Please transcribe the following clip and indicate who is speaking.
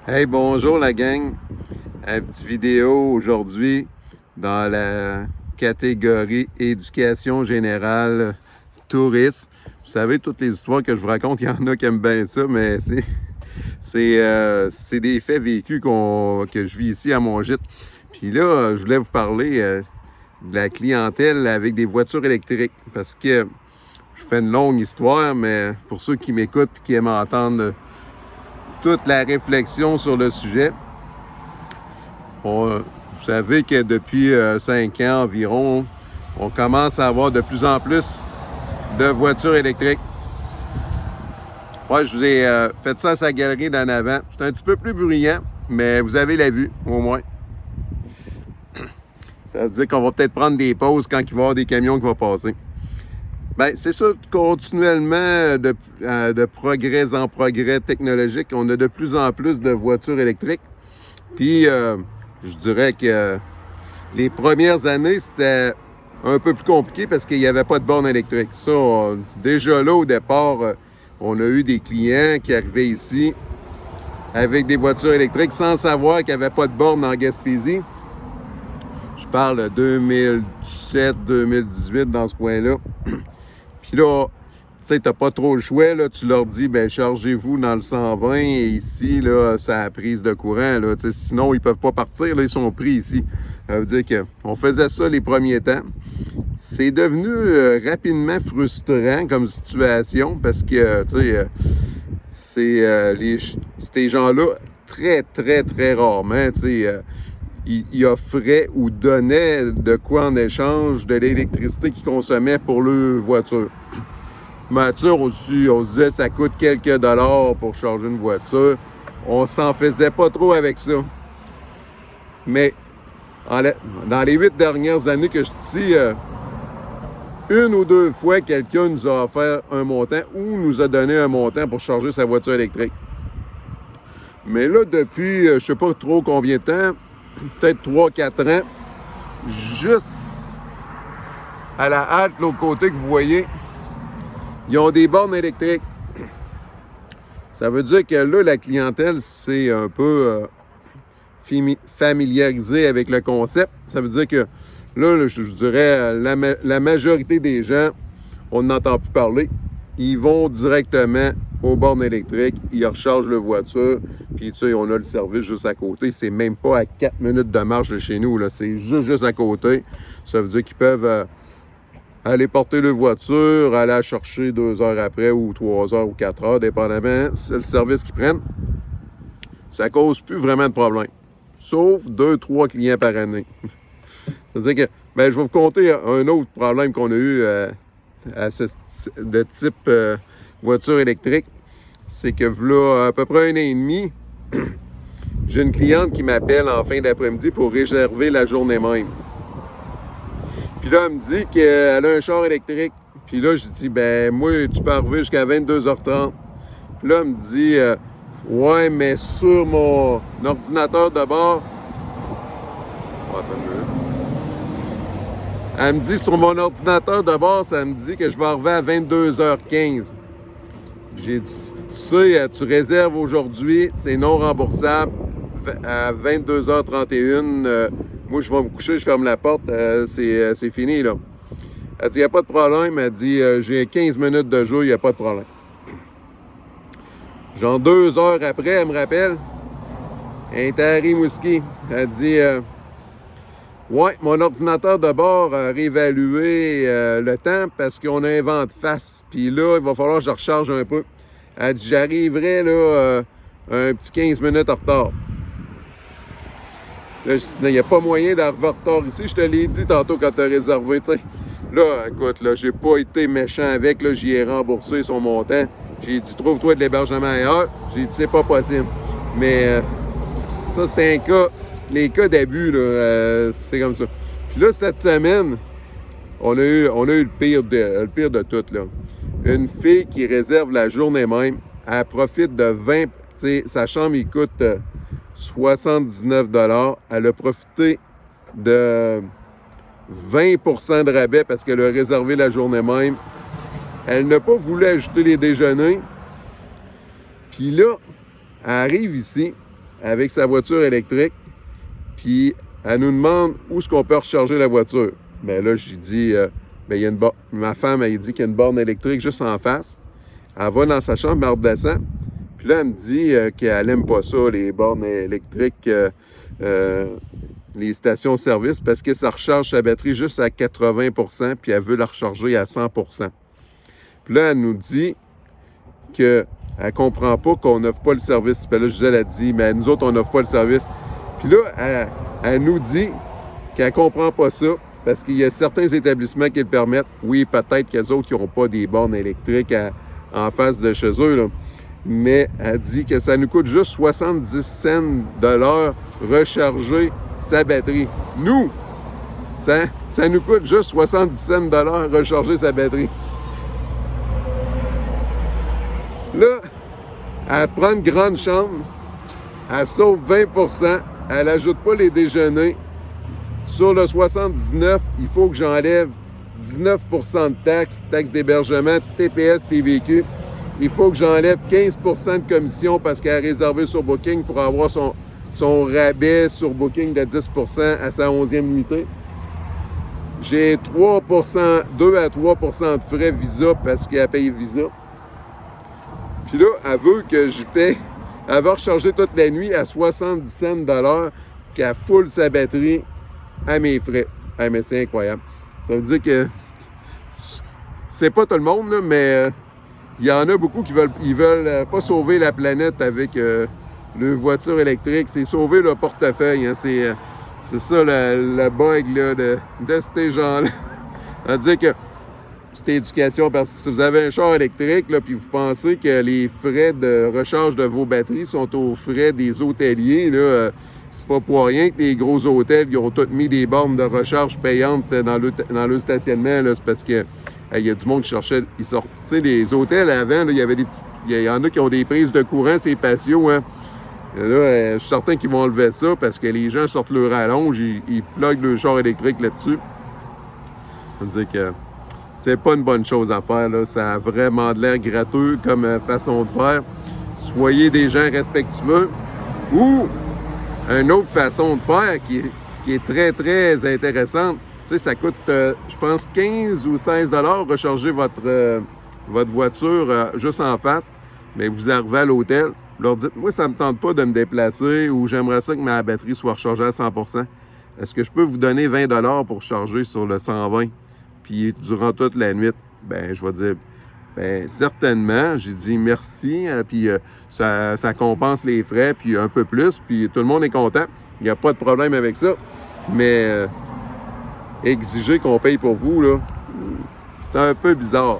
Speaker 1: Hey, bonjour la gang. Une petite vidéo aujourd'hui dans la catégorie éducation générale tourisme. Vous savez, toutes les histoires que je vous raconte, il y en a qui aiment bien ça, mais c'est des faits vécus que je vis ici à mon gîte. Puis là, je voulais vous parler de la clientèle avec des voitures électriques parce que je fais une longue histoire, mais pour ceux qui m'écoutent et qui aiment entendre toute la réflexion sur le sujet. Vous savez que depuis 5 ans environ, on commence à avoir de plus en plus de voitures électriques. Moi, je vous ai fait ça à sa galerie d'en avant. C'est un petit peu plus bruyant, mais vous avez la vue, au moins. Ça veut dire qu'on va peut-être prendre des pauses quand il va y avoir des camions qui vont passer. Bien, c'est ça, continuellement, de progrès en progrès technologique, on a de plus en plus de voitures électriques. Puis, je dirais que les premières années, c'était un peu plus compliqué parce qu'il n'y avait pas de borne électrique. Ça, déjà là, au départ, on a eu des clients qui arrivaient ici avec des voitures électriques sans savoir qu'il n'y avait pas de borne en Gaspésie. Je parle de 2017-2018 dans ce coin-là. Puis là, tu sais, t'as pas trop le choix, là. Tu leur dis, ben chargez-vous dans le 120 et ici, là, ça a prise de courant, là. Tu sais, sinon, ils peuvent pas partir, là, ils sont pris ici. Ça veut dire qu'on faisait ça les premiers temps. C'est devenu rapidement frustrant comme situation parce que, tu sais, ces gens-là, très, très, très rarement, tu sais, ils offraient ou donnaient de quoi en échange de l'électricité qu'ils consommaient pour leur voiture. Voiture aussi, on se disait ça coûte quelques dollars pour charger une voiture. On s'en faisait pas trop avec ça. Mais dans les 8 dernières années que je suis ici, une ou deux fois, quelqu'un nous a offert un montant ou nous a donné un montant pour charger sa voiture électrique. Mais là, depuis, je sais pas trop combien de temps, peut-être 3-4 ans, juste à la halte, l'autre côté que vous voyez, ils ont des bornes électriques. Ça veut dire que là, la clientèle s'est un peu familiarisée avec le concept. Ça veut dire que là, je dirais, la majorité des gens, on n'entend plus parler. Ils vont directement aux bornes électriques, ils rechargent leur voiture, puis tu sais, on a le service juste à côté. C'est même pas à 4 minutes de marche de chez nous, là. C'est juste à côté. Ça veut dire qu'ils peuvent aller porter leur voiture, aller la chercher 2 heures après, ou 3 heures, ou 4 heures, dépendamment, c'est le service qu'ils prennent. Ça cause plus vraiment de problème. Sauf 2-3 clients par année. Ça veut dire que, ben, je vais vous conter un autre problème qu'on a eu de type voiture électrique. C'est que là, à peu près 1 an et demi, j'ai une cliente qui m'appelle en fin d'après-midi pour réserver la journée même. Puis là, elle me dit qu'elle a un char électrique. Puis là, je dis, ben moi, tu peux arriver jusqu'à 22h30. Puis là, elle me dit, ouais, mais sur mon ordinateur de bord. Oh, attends une minute. Elle me dit, sur mon ordinateur de bord, ça me dit que je vais arriver à 22h15. J'ai dit, tu sais, tu réserves aujourd'hui, c'est non remboursable. À 22h31, moi, je vais me coucher, je ferme la porte, c'est fini, là. Elle dit, il n'y a pas de problème. Elle dit, j'ai 15 minutes de jeu, il n'y a pas de problème. Genre 2 heures après, elle me rappelle, elle est à Rimouski. Elle dit, ouais, mon ordinateur de bord a réévalué le temps parce qu'on a un vent de face. Puis là, il va falloir que je recharge un peu. Elle dit, j'arriverai là un petit 15 minutes en retard. Là, je dis, il n'y a pas moyen d'arriver en retard ici. Je te l'ai dit tantôt quand tu as réservé, tu sais. Là, écoute, là, j'ai pas été méchant avec. Là, j'y ai remboursé son montant. J'ai dit, trouve-toi de l'hébergement ailleurs. J'ai dit, c'est pas possible. Mais ça, c'est un cas. Les cas d'abus, là, c'est comme ça. Puis là, cette semaine, on a eu le pire de tout, là. Une fille qui réserve la journée même, elle profite de 20... Tu sais, sa chambre, il coûte 79 $. Elle a profité de 20% de rabais parce qu'elle a réservé la journée même. Elle n'a pas voulu ajouter les déjeuners. Puis là, elle arrive ici, avec sa voiture électrique, puis elle nous demande où est-ce qu'on peut recharger la voiture. Bien là, j'ai dit, il y a ma femme, elle dit qu'il y a une borne électrique juste en face. Elle va dans sa chambre, elle redescend. Puis là, elle me dit qu'elle n'aime pas ça, les bornes électriques, les stations-service, parce que ça recharge sa batterie juste à 80 %, puis elle veut la recharger à 100 %. Puis là, elle nous dit qu'elle ne comprend pas qu'on n'offre pas le service. Puis là, Gisèle a dit, mais nous autres, on n'offre pas le service. Puis là, elle nous dit qu'elle ne comprend pas ça, parce qu'il y a certains établissements qui le permettent. Oui, peut-être qu'il y a d'autres qui n'ont pas des bornes électriques en face de chez eux, là. Mais elle dit que ça nous coûte juste 70 cents de l'heure recharger sa batterie. Nous, ça nous coûte juste 70 cents de l'heure recharger sa batterie. Là, elle prend une grande chambre, elle sauve 20 %, elle n'ajoute pas les déjeuners. Sur le 79, il faut que j'enlève 19 % de taxes d'hébergement, TPS, TVQ. Il faut que j'enlève 15 % de commission parce qu'elle a réservé sur Booking pour avoir son rabais sur Booking de 10 % à sa 11e nuitée. J'ai 2 à 3 % de frais Visa parce qu'elle paye Visa. Puis là, elle veut que je paie. Elle va recharger toute la nuit à 70 cents de l'heure, qu'elle foule sa batterie à mes frais. Ah, mais c'est incroyable. Ça veut dire que c'est pas tout le monde, là, mais il y en a beaucoup qui veulent pas sauver la planète avec le voiture électrique. C'est sauver leur portefeuille. Hein. C'est ça le bug là, de ces gens-là. C'est-à-dire que c'est éducation, parce que si vous avez un char électrique, là, puis vous pensez que les frais de recharge de vos batteries sont aux frais des hôteliers, là, c'est pas pour rien que les gros hôtels ils ont tous mis des bornes de recharge payantes dans le stationnement. Là, c'est parce que il y a du monde qui cherchait. Tu sais, les hôtels avant, il y avait des petits. Il y en a qui ont des prises de courant, c'est patio, hein. Là, je suis certain qu'ils vont enlever ça parce que les gens sortent leur rallonge, ils pluguent le char électrique là-dessus. Ça veut dire que c'est pas une bonne chose à faire, là. Ça a vraiment de l'air gratteux comme façon de faire. Soyez des gens respectueux. Ou une autre façon de faire qui est très, très intéressante. Tu sais, ça coûte, je pense, 15 ou 16 $ recharger votre voiture juste en face. Mais vous arrivez à l'hôtel, vous leur dites, moi, ça ne me tente pas de me déplacer ou j'aimerais ça que ma batterie soit rechargée à 100 %. Est-ce que je peux vous donner 20 $ pour charger sur le 120? Puis durant toute la nuit, ben je vais dire, ben certainement. J'ai dit merci, puis ça compense les frais, puis un peu plus, puis tout le monde est content. Il n'y a pas de problème avec ça. Mais exiger qu'on paye pour vous, là, c'est un peu bizarre.